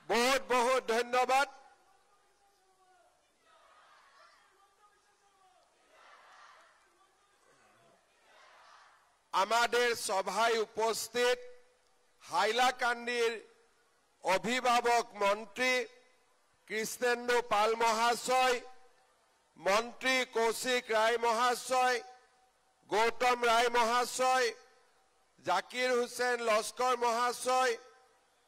বহুত বহুত ধন্যবাদ। আমাদের সভায় উপস্থিত হাইলাকান্দির অভিভাবক মন্ত্রী কৃষ্ণেন্দু পাল মহাশয়, মন্ত্রী কৌশিক রায় মহাশয়, গৌতম রায় মহাশয়, জাকির হুসেন লস্কর মহাশয়,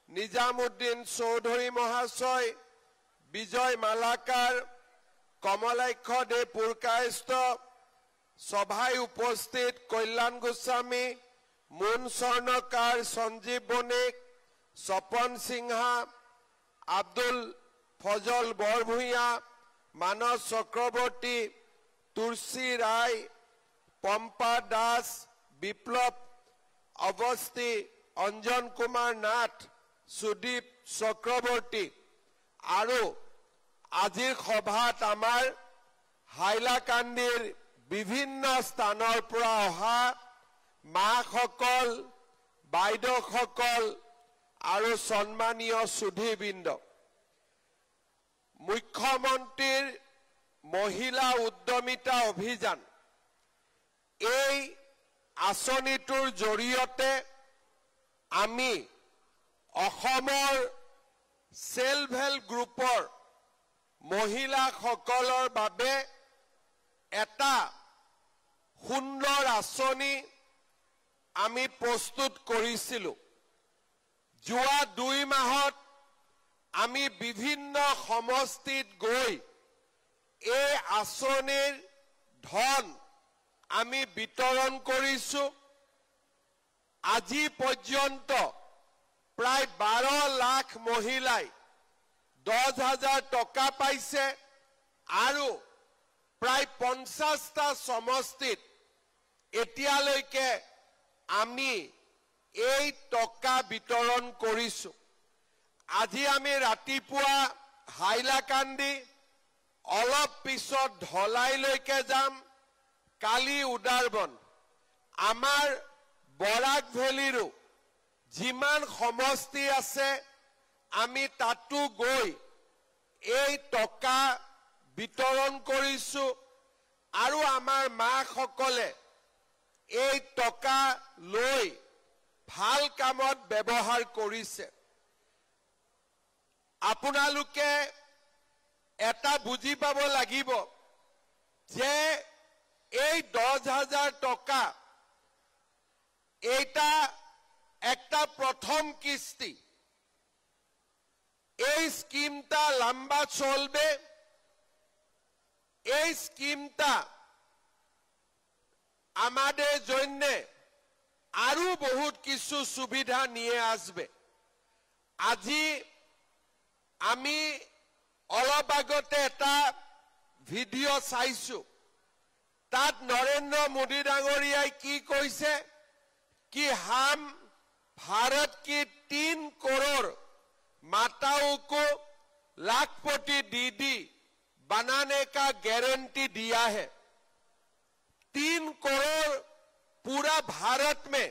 নিজামুদ্দিন চৌধুরী মহাশয়, বিজয় মালাকার, কমলাক্ষ দে পুরকায়স্থ, সভায় উপস্থিত কল্যাণ গোস্বামী, মুন স্বর্ণকার, সঞ্জীব বণিক, স্বপন সিংহা, আব্দুল ফজল বরভূঞা, মানস চক্রবর্তী, তুলসী রায়, পম্পা দাস, বিপ্লব অবস্থি, অঞ্জন কুমার নাথ, সুদীপ চক্রবর্তী আৰু আজিৰ সভাত আমাৰ হাইলাকান্দিৰ বিভিন্ন স্থানৰ পৰা অহা মাসকল, বাইদেউসকল আৰু সন্মানীয় সুধীবৃন্দ, মুখ্যমন্ত্ৰীৰ মহিলা উদ্যমিতা অভিযান এই আঁচনিটোৰ জৰিয়তে আমি অসমৰ সেলফ হেল্প গ্ৰুপৰ মহিলাসকলৰ বাবে এটা সুন্দৰ আঁচনি আমি প্ৰস্তুত কৰিছিলোঁ। যোৱা 2 মাহত আমি বিভিন্ন সমষ্টিত গৈ এই আঁচনিৰ ধন আমি বিতৰণ কৰিছোঁ। আজি পৰ্যন্ত প্ৰায় 12 লাখ মহিলাই 10,000 টকা পাইছে আৰু প্ৰায় 50টা সমষ্টিত এতিয়ালৈকে আমি এই টকা বিতৰণ কৰিছোঁ। আজি আমি ৰাতিপুৱা হাইলাকান্দি, অলপ পিছত ধলাইলৈকে যাম, কালি উদাৰবন, আমাৰ বৰাক ভেলীৰো যিমান সমষ্টি আছে আমি তাতো গৈ এই টকা বিতৰণ কৰিছোঁ আৰু আমাৰ মাসকলে এই টকা লৈ ভাল কামত ব্যৱহাৰ কৰিছে। আপোনালোকে এটা বুজি পাব লাগিব যে এই 10,000 টকা এটা একটা প্রথম কিস্তি। এই স্কিমটা লম্বা চলবে। এই স্কিমটা আমাদের জন্য আরো বহুত কিছু সুবিধা নিয়ে আসবে। আজি আমি অলপ আগতে এটা ভিডিও চাইছো, তাত নরেন্দ্র মোদী ডাঙৰীয়াই কি কৈছে कि हम भारत की 3 करोड़ माताओं को लाखपति दीदी बनाने का गारंटी दिया है। 3 करोड़ पूरा भारत में,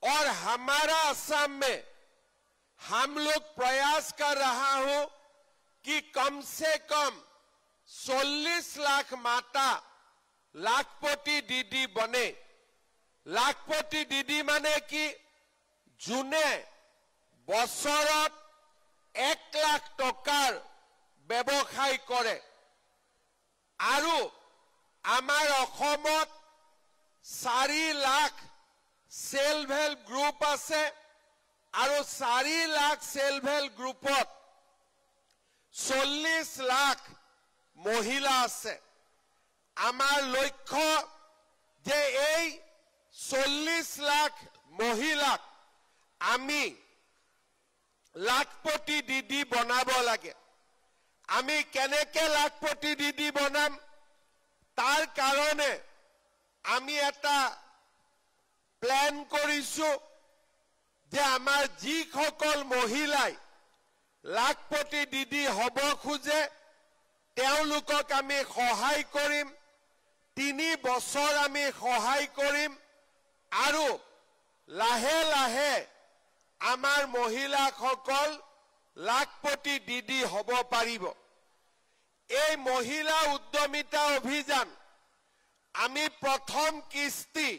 और हमारा असम में हम लोग प्रयास कर रहा हूं कि कम से कम 40 लाख माता लाखपति दीदी बने। लाखपति दीदी माने कि जुने बছৰত 1 লাখ টকাৰ ব্যৱসায় কৰে আৰু আমাৰ অসমত 4 লাখ সেলফ হেল্প গ্ৰুপ আছে আৰু 4 লাখ সেলফ হেল্প গ্ৰুপত 40 লাখ মহিলা আছে। আমাৰ লক্ষ্য যে এই 40 লাখ মহিলাক আমি লাখপতি দিদি বনাব লাগে। আমি কেনেকে লাখপতি দিদি বনাম, তার কারণে আমি এটা প্ল্যান কৰিছো যে আমাৰ যিসকল মহিলাই লাখপতি দিদি হব খোজে তেওঁলোকক আমি সহায় কৰিম। 3 বছৰ আমি সহায় কৰিম আৰু লাহে লাহে আমাৰ মহিলাসকল লাখপতি দিদি হ'ব পাৰিব। এই মহিলা উদ্যমিতা অভিযান আমি প্ৰথম কিস্তি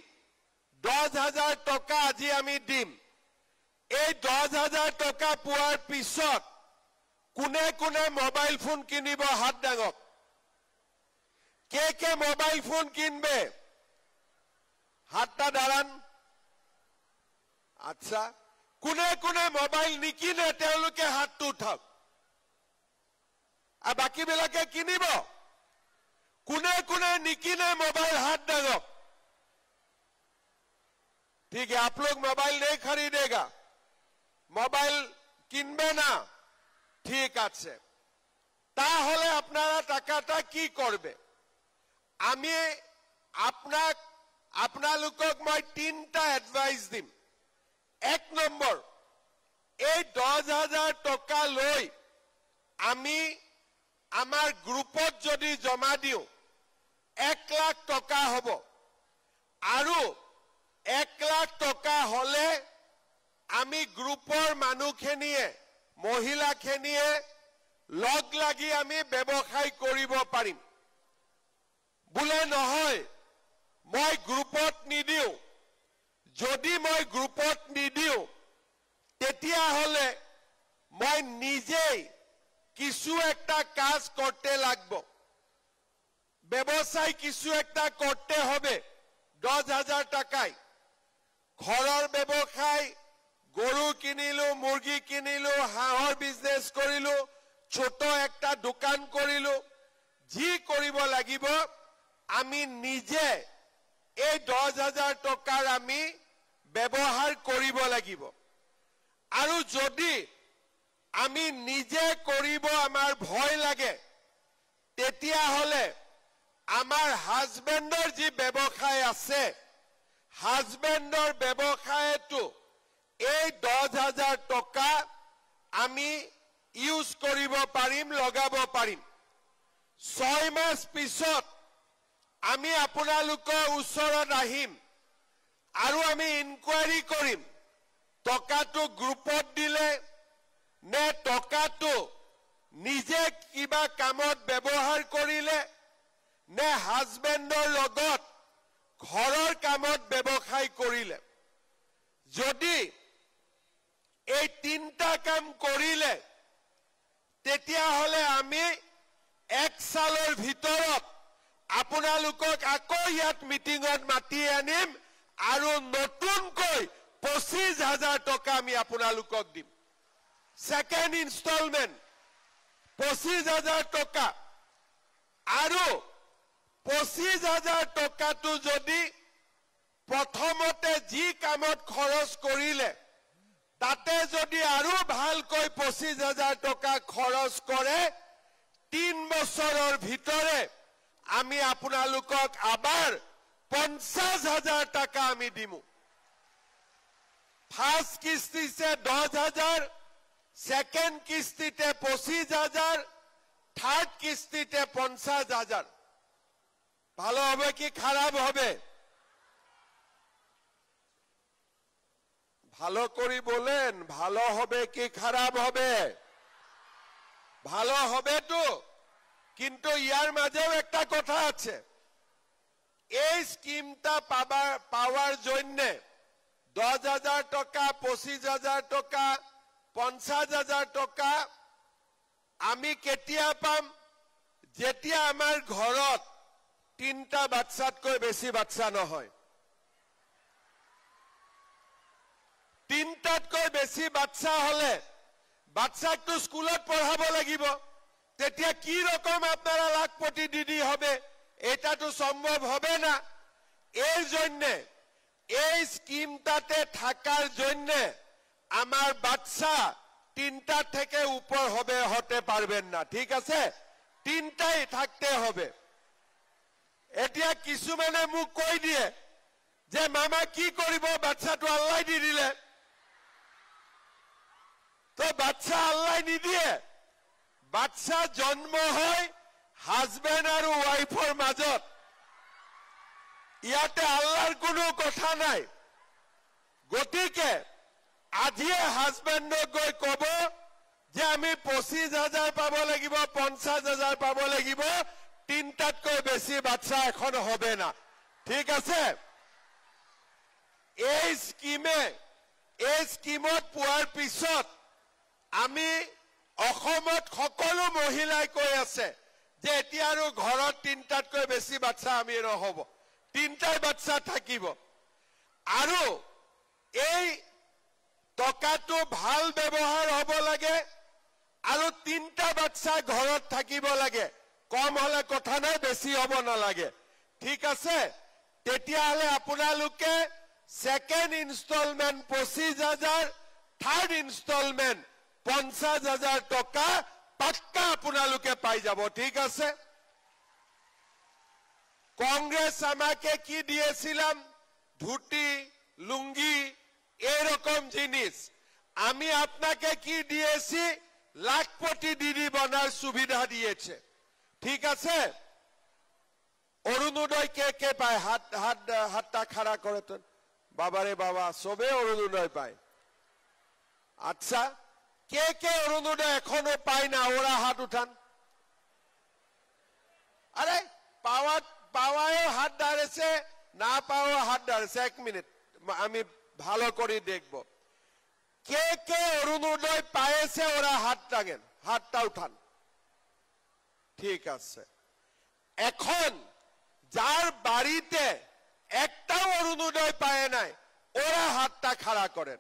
10,000 টকা আজি আমি দিম। এই 10,000 টকা পোৱাৰ পিছত কোনে কোনে মোবাইল ফোন কিনিব হাত দাঙক। কে মোবাইল ফোন কিনবে হাতটা দাঁড়ান। আচ্ছা, কোনে কোনে মোবাইল নিকিনে তেওঁলোকে হাতটো উঠাওক। আর বাকি বিলাকে কিনিব। কোনে কোনে निकिने मोबाइल हाथ दांगक। ठीक है, आप लोग मोबाइल नहीं खरीदेगा, मोबाइल किनबे ना, ठीक আছে। তাহলে আপনারা টাকাটা কি করবে? আমি আপনালোকক মই 3টা এডভাইস দিম। 1 নম্বৰ, এই 10,000 টকা লৈ আমি আমাৰ গ্ৰুপত যদি জমা দিও 1 লাখ টকা হব। আৰু 1 লাখ টকা হলে আমি গ্ৰুপৰ মানুহখিনিয়ে মহিলাখিনিয়ে লগ লাগি আমি ব্যৱসায় কৰিব পাৰিম। বুলে নহয় মই গ্রুপত নিদিও, যদি মই গ্রুপত নিদিও তেতিয়া হলে মই নিজেই কিছু একটা কাজ করতে লাগবো, ব্যবসায় কিছু একটা করতে হবে। 10,000 টাকায় ঘরের ব্যবসায় গরু কিনিলো, মুরগি কিনিলো, হাঁহর বিজনেস করিলো, ছোট একটা দোকান করিলো, যি করিব লাগিব আমি নিজে এই 10,000 টাকার আমি ব্যবহার করিব লাগিব। আৰু যদি আমি নিজে করিব আমার ভয় লাগে তেতিয়া হলে আমার হাজবেন্ডর যে ব্যবসায় আছে হাজবেন্ডর ব্যবসায়টো এই 10,000 টাকা আমি ইউজ করিব পারিম, লগাব পারিম। 6 মাস পিছত আমি আপোনালোকৰ ওচৰত আহিম আৰু আমি ইনকোয়াৰি কৰিম টকাটো গ্ৰুপত দিলে নে টকাটো নিজে কিবা কামত ব্যবহাৰ কৰিলে নে হাজবেন্ডৰ লগত ঘৰৰ কামত ব্যবসায় কৰিলে। যদি এই 3টা কাম কৰিলে তেতিয়া হলে আমি 1 সালৰ ভিতৰত আপোনালোকক আকৌ ইয়াত মিটিঙত মাতি আনিম আৰু নতুনকৈ 25,000 টকা আমি আপোনালোকক দিম। সেকেন্ড ইনস্টলমেন্ট 25,000 টকা। আৰু 25,000 টকাটো যদি প্ৰথমতে যি কামত খৰচ কৰিলে তাতে যদি আৰু ভালকৈ 25,000 টকা খৰচ কৰে 3 বছৰৰ ভিতৰে আমি আপোনালোকক আবার 50,000 টাকা আমি দিমু। ফার্স্ট কিস্তিতে 10,000, সেকেন্ড কিস্তিতে 25,000, থার্ড কিস্তিতে 50,000। ভালো হবে কি খারাপ হবে? ভালো করি বলেন, ভালো হবে কি খারাপ হবে? ভালো হবে তো, কিন্তু ইয়ার মাঝেও একটা কথা আছে। এই স্কিমটা পাওয়ার জন্য 10,000 টাকা, 25,000 টাকা, 50,000 টাকা আমি কেতিয়া পাম? যেতিয়া আমার ঘরত 3টা বাচ্চাতকৈ বেশি বাচ্চা নহয়। 3টাতকৈ বেশি বাচ্চা হলে বাচ্চাক তো স্কুলত পড়াব লাগিব। তেতিয়া কি রকম আপনারা লাখপতি দিদি হবে? এটা তো সম্ভব হবে না। এই জন্য এই স্কিমটাতে থাকার জন্য আমার বাচ্চা 3টা থেকে উপর হতে পারবেন না। ঠিক আছে, 3টাই থাকতে হবে। এতিয়া কিছুমানে মোক কৈ দিয়ে যে মামা কি কৰিব, বাচ্চাটো আল্লাই দি দিলে। তো বাচ্চা আল্লাই নিদিয়ে, বাচ্চা জন্ম হয় হাজবেন্ড আৰু ওয়াইফৰ মাজত। ইয়াতে আল্লাহর কোনো কথা নাই। গতিকে আজিয়ে হাজবেন্ডক গৈ কব যে আমি 25,000 পাব লাগিব, 50,000 পাব লাগিব, তিনটাতকৈ বেছি বাচ্চা এখন হবে না। ঠিক আছে? এই স্কিমত পোৱাৰ পিছত আমি অসমত সকলো মহিলাই কৈ আছে যে এতিয়া আৰু ঘৰত তিনটাতকৈ বেছি বাচ্চা আমি নহব, তিনটাই বাচ্চা থাকিব। আৰু এই টকাটো ভাল ব্যৱহাৰ হ'ব লাগে আৰু তিনটা বাচ্চা ঘৰত থাকিব লাগে। কম হলে কথা নাই, বেছি হ'ব নালাগে। ঠিক আছে? তেতিয়াহলে আপোনালোকে সেকেন্ড ইনষ্টলমেন্ট 25,000, থাৰ্ড ইনষ্টলমেন্ট 50,000 টকা পাক্কা আপোনালোকে পাই যাব। ঠিক আছে? কংগ্রেস আমাকে কি দিয়েছিলাম? ধুতি, লুঙ্গি, এরকম জিনিস। আমি আপনাকে কি দিয়েছি? লাখপতি দিদি বনার সুবিধা দিয়েছে। ঠিক আছে? অরুণোদয় কে পায়? হাতটা খাড়া করে তো। বাবারে বাবা, সবে অরুণোদয় পায়। আচ্ছা, কে অরুণোদয় এখনো পায় না? ওরা হাত উঠান। আরে পাওয়ায়ও হাত দাঁড়িয়েছে, না পাওয়া হাত দাঁড়িয়েছে। 1 মিনিট, আমি ভালো করে দেখব। কে অরুণোদয় পাইছে? ওরা হাত টাঙেন, হাতটা উঠান। ঠিক আছে। এখন যার বাড়িতে একটাও অরুণোদয় পায় নাই, ওরা হাতটা খাড়া করেন।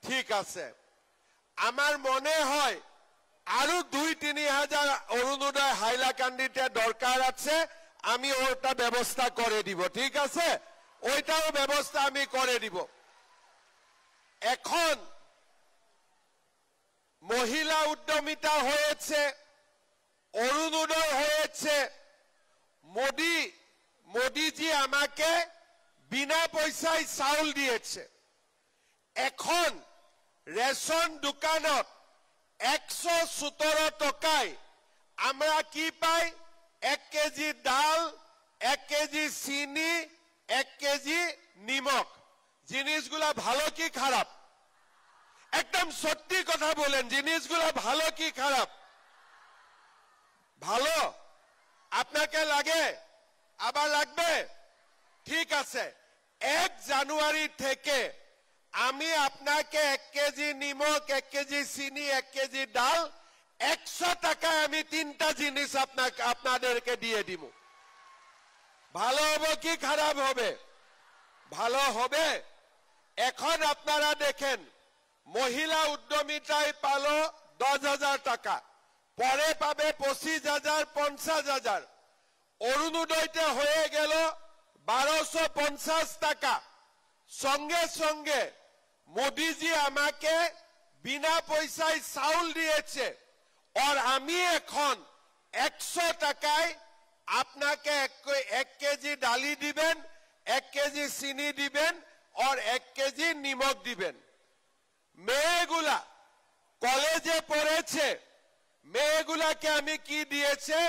ঠিক আছে। আমার মনে হয় আরো 2-3 হাজার অরুণোদয় হাইলাকান্দিতে দরকার আছে। আমি ওটা ব্যবস্থা করে দিব। ঠিক আছে? ওইটাও ব্যবস্থা আমি করে দিব। এখন মহিলা উদ্যমিতা হয়েছে, অরুণোদয় হয়েছে। মোদিজি আমাকে বিনা পয়সায় চাউল দিয়েছে। এখন রেশন দোকানত 117 টাকায় আমরা কি পাই? 1 কেজি ডাল, 1 কেজি চিনি, 1 কেজি নিমখ। জিনিসগুলা ভালো কি খারাপ? একদম সত্যি কথা বলেন, জিনিসগুলা ভালো কি খারাপ? ভালো। আপনাকে লাগে? আবার লাগবে? ঠিক আছে। 1 জানুয়ারি থেকে আমি আপনাকে 1 কেজি নিমখ, 1 কেজি চিনি, 1 কেজি ডাল, 100 টাকায় আমি 3টা জিনিস আপনাদেরকে দিয়ে দিব। ভালো হবে কি খারাপ হবে? ভালো হবে। এখন আপনারা দেখেন, মহিলা উদ্যমিতায় পালো 10,000 টাকা, পরে পাবে 25,000, 50,000। অরুণোদয়তে হয়ে গেল 1250 টাকা। সঙ্গে সঙ্গে মোদিজি আমাকে বিনা পয়সায় চাউল দিয়েছে। আর আমি এখন 100 টাকায় আপনাকে 1 কেজি ডালি দিবেন, 1 কেজি চিনি দিবেন, আর 1 কেজি নিমখ দিবেন। মেয়েগুলা কলেজে পড়েছে, মেয়েগুলাকে আমি কি দিয়েছে?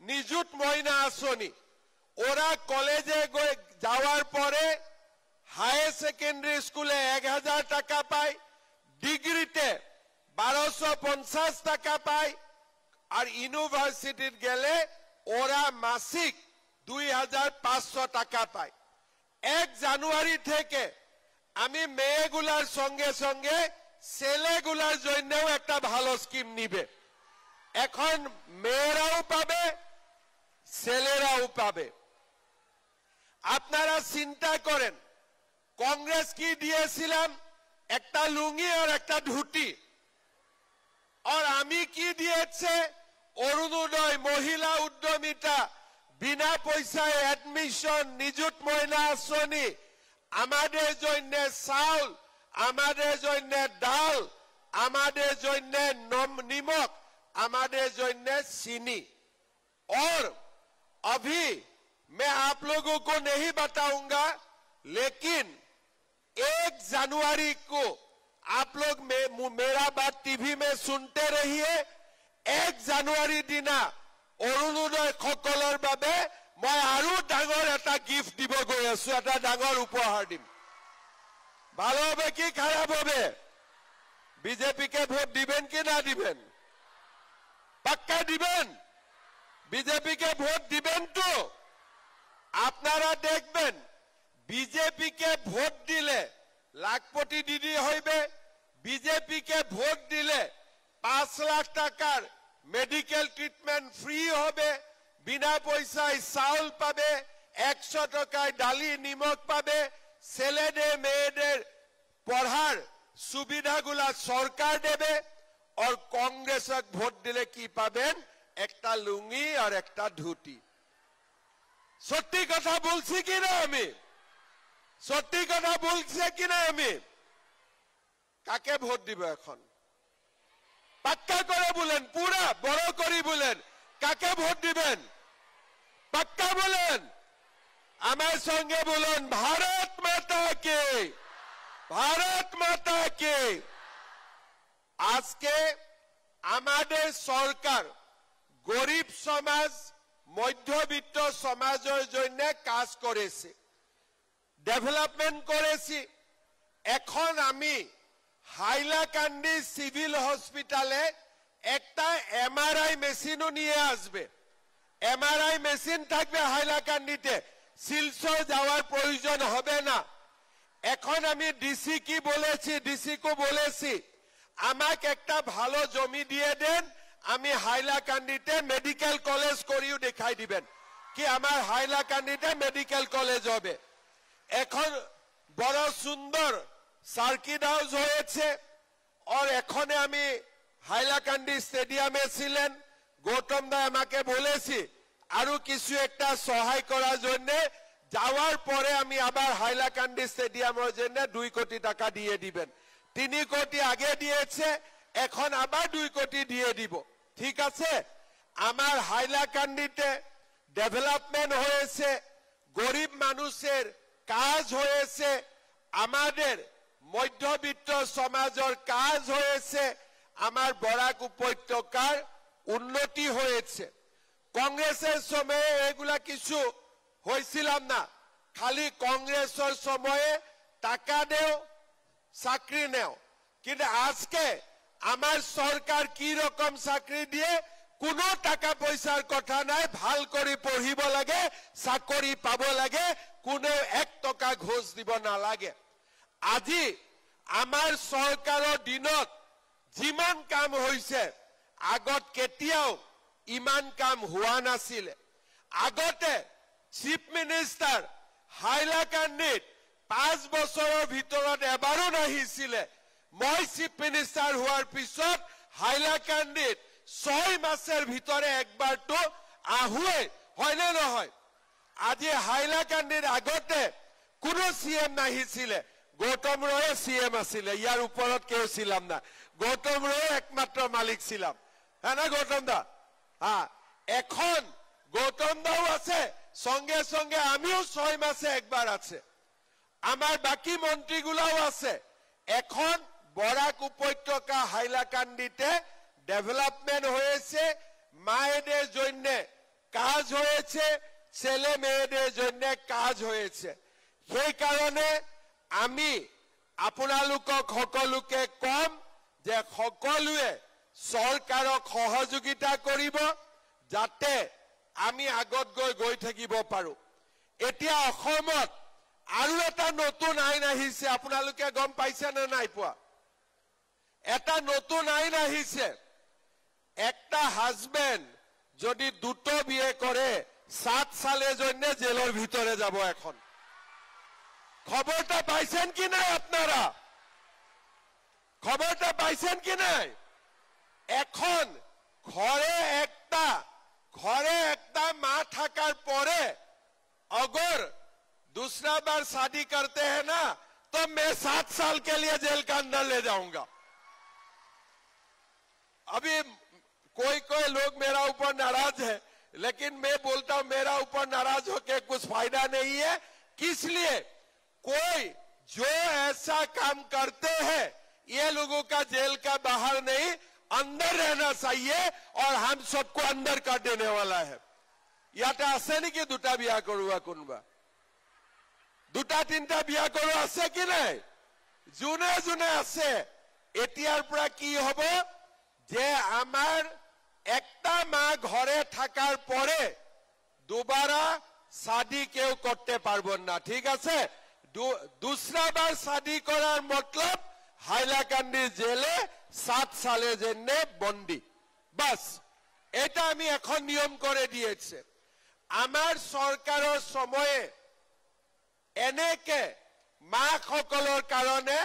নিযুত ময়না আসনি। ওরা কলেজে যাওয়ার পরে হায়ার সেকেন্ডারি স্কুলে 1,000 টাকা পায়, ডিগ্রিতে 1250 টাকা পায়, আর ইউনিভার্সিটিতে গেলে ওরা মাসিক 2,500 টাকা পায়। 1 জানুয়ারি থেকে আমি মেয়েগুলার সঙ্গে সঙ্গে ছেলেগুলার জন্যও একটা ভালো স্কিম নিবে। এখন মেয়েরাও পাবে, ছেলেরাও পাবে। আপনারা চিন্তা করেন, কংগ্রেস কি দিয়েছিলাম? একটা লুঙ্গি আর একটা ধুতি। আর আমি কি দিয়েছে? অরুণোদয়, মহিলা উদ্যমিতা, বিনা পয়সায় অ্যাডমিশন, নিযুত ময়না আসনি, আমাদের জন্য চাউল, আমাদের জন্য ডাল, আমাদের জন্য নিমখ, আমাদের জন্য चीनी। और अभी मैं आप लोगों को नहीं बताऊंगा, लेकिन 1 जनवरी को आप लोग मेरा बात टीवी में सुनते रहिए। 1 জানুৱাৰী দিনা অৰুণোদয় সকলৰ বাবে মই আৰু ডাঙৰ এটা গিফট দিব গৈ আছো, এটা ডাঙৰ উপহাৰ দিম। ভালো হবে কি খারাপ হবে? বিজেপিকে ভোট দিবেন কি না দিবেন? পাক্কা দিবেন? বিজেপিকে ভোট দিবেন তো? আপনারা দেখবেন বিজেপিকে ভোট দিলে লাখপতি দিদি হইবে, বিজেপিকে ভোট দিলে 5 লাখ টাকার মেডিকেল ট্রিটমেন্ট ফ্রি হবে, বিনা পয়সায় চাউল পাবে, 100 টাকায় ডালি নিমক পাবে, ছেলেদের মেয়েদের পড়ার সুবিধাগুলা সরকার দেবে। আর কংগ্রেসক ভোট দিলে কি পাবেন? একটা লুঙ্গি আর একটা ধুতি। সত্যি কথা বলছি কিনা আমি? সত্যি কথা বলছে কিনা আমি? কাকে ভোট দিব এখন? পাক্কা করে বলেন, পুরা বড় করে বলেন, কাকে ভোট দিবেন? পাক্কা বলেন, আমার সঙ্গে বলুন, ভারত মাতা কে, ভারত মাতা কে। আজকে আমাদের সরকার গরিব সমাজ, মধ্যবিত্ত সমাজের জন্য কাজ করেছে, ডেভেলপমেন্ট করেছি। এখন আমি হাইলাকান্দি সিভিল হসপিটালে একটা এমআরআই মেশিনও নিয়ে আসবে। এমআরআই মেশিন থাকবে হাইলাকান্দিতে, শিলচর যাওয়ার প্রয়োজন হবে না। এখন আমি ডিসি কি বলেছি, ডিসি কো বলেছি আমাকে একটা ভালো জমি দিয়ে দেন, আমি হাইলাকান্দিতে মেডিকেল কলেজ করিও দেখাই দিবেন কি আমার হাইলাকান্দিতে মেডিকেল কলেজ হবে। এখন বড় সুন্দর সার্কিট হাউস হয়েছে। আর এখানে আমি হাইলাকান্দি স্টেডিয়ামে ছিলেন, গৌতম দা আমাকে বলেছি আরো কিছু একটা সহায় করার জন্য, যাওয়ার পরে আমি আবার হাইলাকান্দি স্টেডিয়ামের জন্য 2 কোটি টাকা দিয়ে দিবেন। 3 কোটি আগে দিয়েছে, এখন আবার 2 কোটি দিয়ে দিব। ঠিক আছে? আমার হাইলাকান্দিতে ডেভেলপমেন্ট হয়েছে, গরিব মানুষের কাজ হয়েছে, আমাদের মধ্যবিত্ত সমাজের কাজ হয়েছে, আমার বরাক উপত্যকার উন্নতি হয়েছে। কংগ্রেসের সময়ে এগুলা কিছু হয়েছিলাম না, খালি কংগ্রেসের সময়ে টাকা দেও, চাকরি নেও। কিন্তু আজকে আমার সরকার কি রকম চাকরি দিয়ে, কোনো টাকা পয়সার কথা নাই, ভাল করে পড়িব লাগে, চাকরি পাব লাগে, কোনো 1 টকা ঘোষ দিব নালাগে। আজি আমাৰ সরকারের দিনত যিমান কাম হয়েছে, আগত কেতিয়াও ইমান কাম হওয়া নাছিল। আগতে চিফ মিনিস্টার হাইলাকান্দিত 5 বছরের ভিতৰত এবাৰো নাহিছিলে। মই চিফ মিনিস্টার হওয়ার পিছত হাইলাকান্দিত 6 মাসের ভিতরে একবারটো আহুয়ে, হয় না নহয়? আজি হাইলাকান্দির আগতে কোনো সিএম নাহিছিলে, গৌতম রয়ে সিএম আছিলে, ইয়ার উপরত কেউ ছিলাম না, গৌতম রয়ে একমাত্র মালিক ছিলাম। হ্যাঁ না গৌতম দা? হ্যাঁ, এখন গৌতম দাও আছে, সঙ্গে সঙ্গে আমিও 6 মাসে একবার আছে, আমার বাকি মন্ত্রীগুলাও আছে। এখন বরাক উপত্যকা হাইলাকান্দিতে ডেভেলপমেন্ট হয়েছে, মায়েদের জন্য কাজ হয়েছে, ছেলে মেয়েদের জন্য কাজ হয়েছে। সেই কারণে আমি আপোনালোকক সকলোকে কম যে সকলোৱে সৰকাৰক সহযোগিতা কৰিব, যাতে আমি আগত গৈ থাকিব পাৰো। এতিয়া অসমত আৰু এটা নতুন আইন আহিছে, আপোনালোকে গম পাইছে না নাই পোৱা? এটা নতুন আইন আহিছে, একটা হাজবেন্ড যদি 2টো বিয়ে করে 7 সালের জন্য জেলের ভিতরে যাব। এখন খবরটা পাইছেন কি নাই আপনারা? খবরটা পাইছেন কি নাই? এখন ঘরে একটা মা থাকার পরে अगर दूसरा बार शादी करते हैं ना, तो मैं 7 साल के लिए जेल का अंदर ले जाऊंगा। अभी कोई लोग मेरा ऊपर नाराज है, लेकिन मैं बोलता हूं मेरा ऊपर नाराज होके कुछ फायदा नहीं है। किस लिए? कोई जो ऐसा काम करते हैं, ये लोगों का जेल का बाहर नहीं, अंदर रहना चाहिए, और हम सबको अंदर कर देने वाला है। ইয়াতে আছে নেকি 2টা বিয়া কৰোৱা কোনবা? 2টা 3টা বিয়া কৰোৱা আছে কি নাই? যোনে যোনে আছে এতিয়াৰ পৰা কি হ'ব যে আমার একটা মা ঘরে থাকার পরে दोबारा शादी কেউ করতে পারবেন না ঠিক আছে दूसरा बार शादी করার मतलब হাইলাকান্দি জেলে 7 সালের জন্য বন্দী বাস এটা আমি এখন নিয়ম করে দিয়েছে আমার সরকারের সময়ে এনেকে মা সকলের কারণে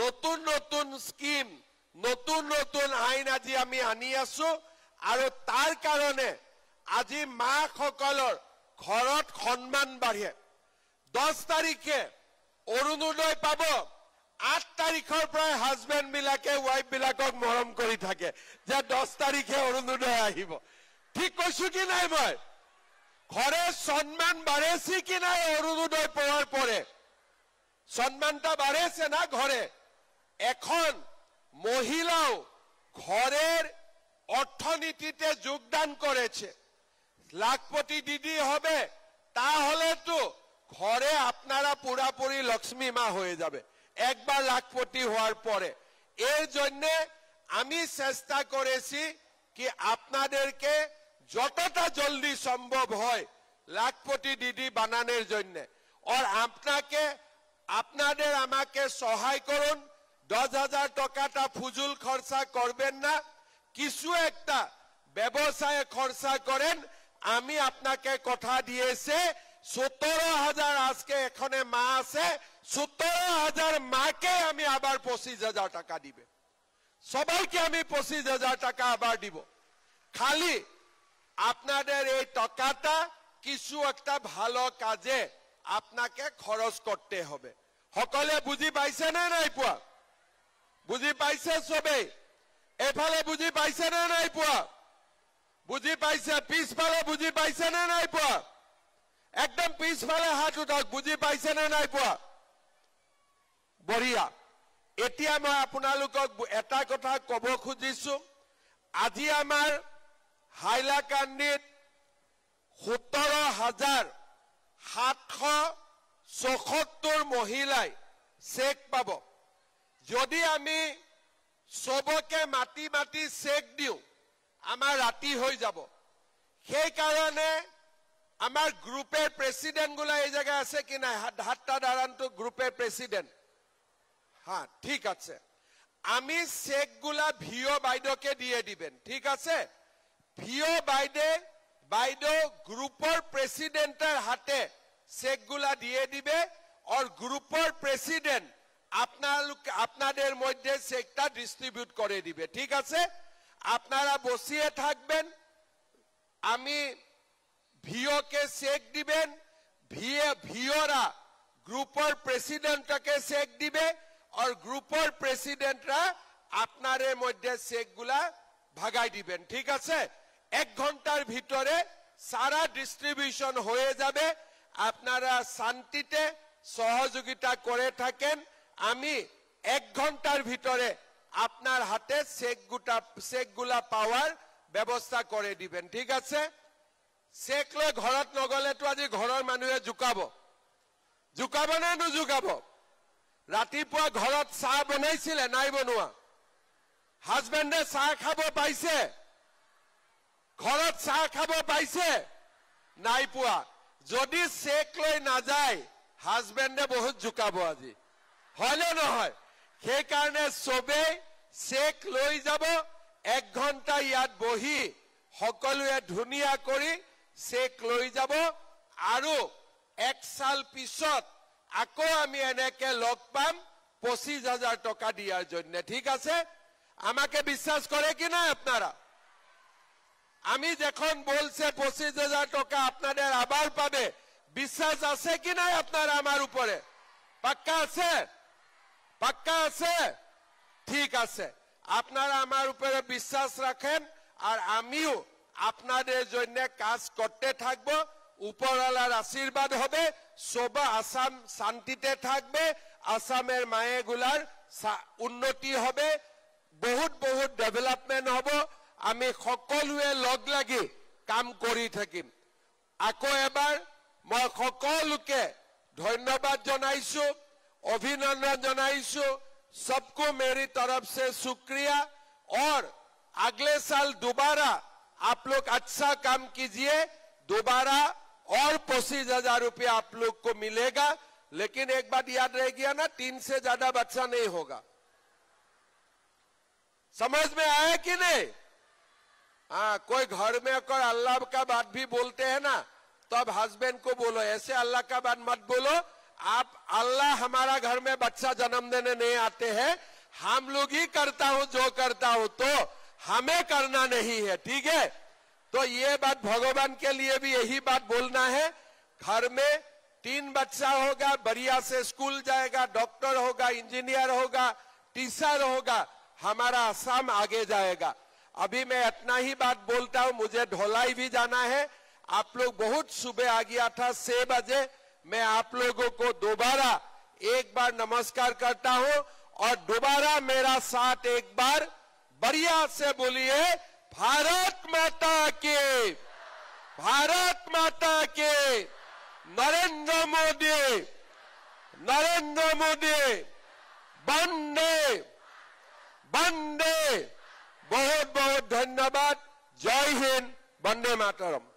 নতুন নতুন স্কিম নতুন নতুন আইন আজি আমি আনি আছো আৰু তাৰ কাৰণে আজি মা সকলেৰ ঘৰত সম্মান বাড়ে 10 তাৰিখে অৰুণোদয় পাব 8 তাৰিখৰ পৰা হাজবেন্ড বিলাকে ওয়াইফ বিলাকক মৰম কৰি থাকে যে 10 তাৰিখে অৰুণোদয় আহিব ঠিক কৈছো কি নাই মই ঘৰে সম্মান বাড়েছে কি নাই অৰুণোদয় পাওয়ার পরে সম্মানটা বাড়েছে না ঘরে এখন মহিলাও ঘরের অর্থনীতিতে যোগদান করেছে লাখপতি দিদি হবে তাহলে তো ঘরে আপনারা পুরাপুরি লক্ষ্মী মা হয়ে যাবে একবার লাখপতি হওয়ার পরে এর জন্য আমি চেষ্টা করেছি কি আপনাদেরকে যতটা জলদি সম্ভব হয় লাখপতি দিদি বানানোর জন্য আর আপনাকে আপনাদের আমাকে সহায় করুন 10,000 টাকাটা ফুজুল খরচা করবেন না কিছু একটা ব্যবসায় খরচা করেন আমি আপনাকে কথা দিয়েছে 17,000 আজকে এখানে মা আছে 17,000 মাকে আমি আবার 25,000 টাকা দিবে সবাইকে আমি 25,000 টাকা আবার দিব খালি আপনাদের এই টাকাটা কিছু একটা ভালো কাজে আপনাকে খরচ করতে হবে সকলে বুঝি পাইছে না নাই পোৱা বুঝি পাইছে সবে এফালে বুঝি পাইছে না নাই পোৱা বুঝি পাইছে পিছফালে বুঝি পাইছে না নাই পোৱা একদম পিছফালে হাত উঠাওক বুঝি পাইছে না নাই পোৱা বঢ়িয়া এতিয়া মই আপোনালোকক এটা কথা কব খুজিছো আজি আমাৰ হাইলাকান্দিত 17,774 মহিলাই চেক পাব যদি আমি সবকে মাটি মাটি চেক দিও আমার রাতি হয়ে যাব সেই কারণে আমার গ্রুপের প্রেসিডেন্ট গুলা এই জায়গায় আছে কি না হাতটা দাঁড়ান তো গ্রুপের প্রেসিডেন্ট হ্যাঁ ঠিক আছে আমি চেক গুলা ভিও বাইদেউকে দিয়ে দিবেন ঠিক আছে ভিও বাইদেউ গ্রুপের প্রেসিডেন্টের হাতে চেক গুলা দিয়ে দিবে আর গ্রুপের প্রেসিডেন্ট আপনাদের মধ্যে চেকটা ডিস্ট্রিবিউট করে দিবে ঠিক আছে আপনারা বসিয়ে থাকবেন আমি ভিওকে চেক দিবেন ভিওরা গ্রুপের প্রেসিডেন্টকে চেক দিবে আর গ্রুপের প্রেসিডেন্টরা আপনাদের মধ্যে চেকগুলা ভাগাই দিবেন ঠিক আছে 1 ঘন্টার ভিতরে সারা ডিস্ট্রিবিউশন হয়ে যাবে আপনারা শান্তিতে সহযোগিতা করে থাকেন আমি 1 ঘন্টার ভিতরে আপনার হাতে চেকগুলা পাওয়ার ব্যবস্থা করে দিবেন ঠিক আছে চেক লৈ ঘৰত নগলে তো আজি ঘৰৰ মানুহে জুকাব না নুজুকাব ৰাতিপুৱা ঘৰত চাহ বনাইছিলে নাই বনোৱা হাজবেন্ডে চাহ খাব পাইছে ঘৰত চাহ খাব পাইছে নাই পোৱা যদি চেক লৈ না যায় হাজবেন্ডে বহুত জুকাব আজি হলে নহয় সেই কাৰণে সবে চেক লৈ যাব 1 ঘন্টা ইয়াত বহি সকলোৱে ধুনিয়া কৰি চেক লৈ যাব আৰু 1 সাল পিছত আকৌ আমি এনেকে লগ পাম 25,000 টাকা দিয়ার জন্য ঠিক আছে আমাকে বিশ্বাস করে কি না আপনারা আমি যখন বলছে 25,000 টাকা আপনাদের আবার পাবে বিশ্বাস আছে কি না আপনারা আমার উপরে পাক্কা আছে ঠিক আছে আপনারা আমার উপরে বিশ্বাস রাখেন আর আমিও আপনাদের জন্য কাজ করতে থাকবো উপরওয়ালার আশীর্বাদ হবে সবা আসাম শান্তিতে থাকবে আসামের মায়েগুলার উন্নতি হবে বহুত ডেভেলপমেন্ট হবে আমি সকলোৱে লগ লাগি কাম কৰি থাকিম আকৌ এবাৰ মই সকলোকে ধন্যবাদ জনাইছো অভিনন্দন জনাইছো सबको मेरी तरफ से शुक्रिया। और अगले साल दोबारा आप लोग अच्छा काम कीजिए, दोबारा और 25,000 रुपया आप लोग को मिलेगा। लेकिन एक बात याद रह गया ना, 3 से ज्यादा बच्चा नहीं होगा। समझ में आया कि नहीं? हाँ, कोई घर में अगर अल्लाह का बात भी बोलते हैं ना, तो अब हस्बैंड को बोलो ऐसे अल्लाह का बात मत बोलो। आप अल्लाह हमारा घर में बच्चा जन्म देने नहीं आते हैं, हम लोग ही करता हूं जो करता हूं, तो हमें करना नहीं है, ठीक है? तो ये बात भगवान के लिए भी यही बात बोलना है। घर में 3 बच्चा होगा, बढ़िया से स्कूल जाएगा, डॉक्टर होगा, इंजीनियर होगा, टीचर होगा, हमारा असम आगे जाएगा। अभी मैं इतना ही बात बोलता हूं, मुझे ढोलाई भी जाना है। आप लोग बहुत सुबह आ गया था 6 बजे। मैं आप लोगों को दोबारा एक बार नमस्कार करता हूं और दोबारा मेरा साथ एक बार बढ़िया से बोलिए, भारत माता के, भारत माता के, नरेंद्र मोदी, नरेंद्र मोदी, वंदे वंदे। बहुत बहुत धन्यवाद। जय हिंद, वंदे मातरम।